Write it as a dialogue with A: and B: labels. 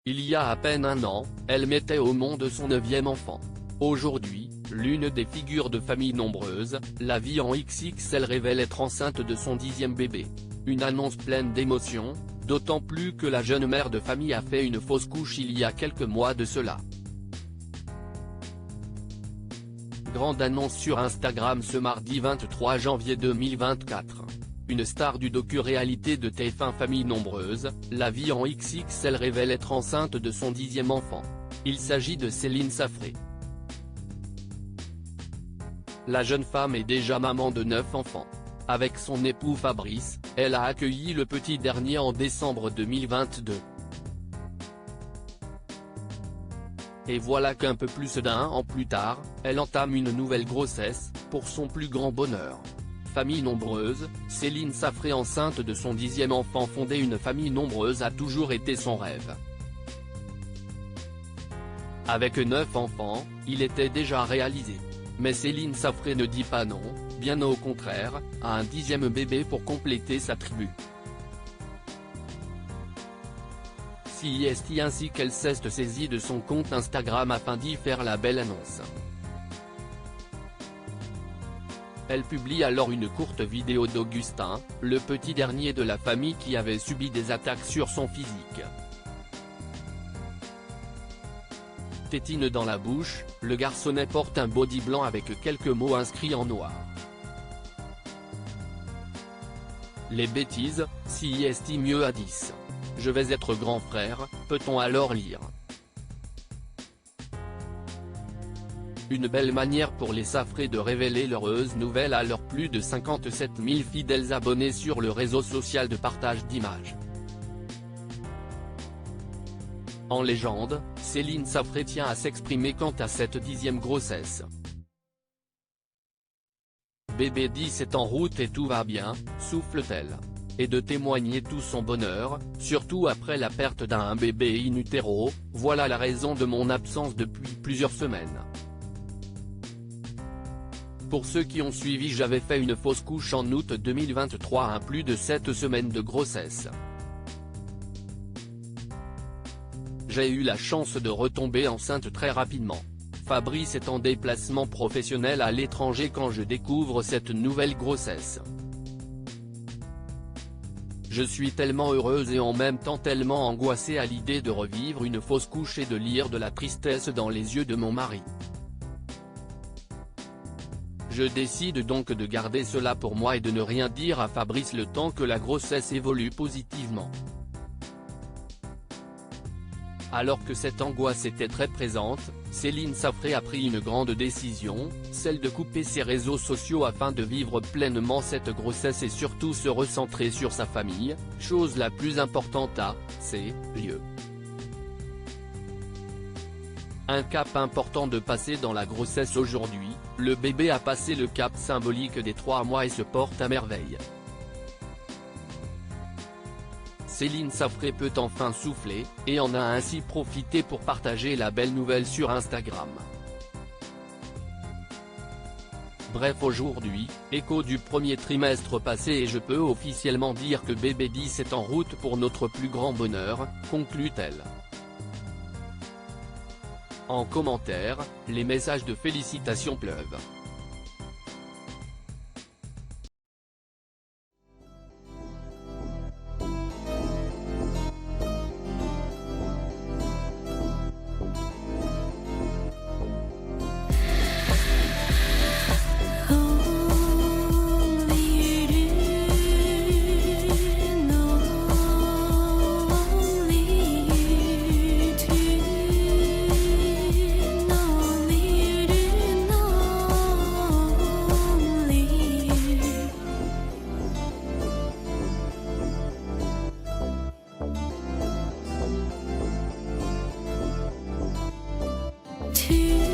A: Il y a à peine un an, elle mettait au monde son 9e enfant. Aujourd'hui, l'une des figures de famille nombreuse, la vie en XXL révèle être enceinte de son 10e bébé. Une annonce pleine d'émotion, d'autant plus que la jeune mère de famille a fait une fausse couche il y a quelques mois de cela. Grande annonce sur Instagram ce mardi 23 janvier 2024. Une star du docu-réalité de TF1 Famille nombreuse, la vie en XXL révèle être enceinte de son 10e enfant. Il s'agit de Céline Safré. La jeune femme est déjà maman de 9 enfants. Avec son époux Fabrice, elle a accueilli le petit dernier en décembre 2022. Et voilà qu'un peu plus d'un an plus tard, elle entame une nouvelle grossesse, pour son plus grand bonheur. Famille nombreuse, Céline Safré enceinte de son 10e enfant. Fonder une famille nombreuse a toujours été son rêve. Avec 9 enfants, il était déjà réalisé. Mais Céline Safré ne dit pas non, bien au contraire, à un 10e bébé pour compléter sa tribu. C'est ainsi qu'elle s'est saisie de son compte Instagram afin d'y faire la belle annonce. Elle publie alors une courte vidéo d'Augustin, le petit dernier de la famille qui avait subi des attaques sur son physique. Tétine dans la bouche, le garçonnet porte un body blanc avec quelques mots inscrits en noir. Les bêtises, c'est mieux à 10. Je vais être grand frère, peut-on alors lire. Une belle manière pour les Safré de révéler l'heureuse nouvelle à leurs plus de 57 000 fidèles abonnés sur le réseau social de partage d'images. En légende, Céline Safré tient à s'exprimer quant à cette 10e grossesse. Bébé 10 est en route et tout va bien, souffle-t-elle. Et de témoigner tout son bonheur, surtout après la perte d'un bébé in utero, voilà la raison de mon absence depuis plusieurs semaines. Pour ceux qui ont suivi, j'avais fait une fausse couche en août 2023 à plus de 7 semaines de grossesse. J'ai eu la chance de retomber enceinte très rapidement. Fabrice est en déplacement professionnel à l'étranger quand je découvre cette nouvelle grossesse. Je suis tellement heureuse et en même temps tellement angoissée à l'idée de revivre une fausse couche et de lire de la tristesse dans les yeux de mon mari. Je décide donc de garder cela pour moi et de ne rien dire à Fabrice le temps que la grossesse évolue positivement. Alors que cette angoisse était très présente, Céline Safré a pris une grande décision, celle de couper ses réseaux sociaux afin de vivre pleinement cette grossesse et surtout se recentrer sur sa famille, chose la plus importante à ses yeux. Un cap important de passer dans la grossesse aujourd'hui, le bébé a passé le cap symbolique des 3 mois et se porte à merveille. Céline Safré peut enfin souffler, et en a ainsi profité pour partager la belle nouvelle sur Instagram. Bref, aujourd'hui, écho du premier trimestre passé et je peux officiellement dire que bébé 10 est en route pour notre plus grand bonheur, conclut-elle. En commentaire, les messages de félicitations pleuvent.
B: To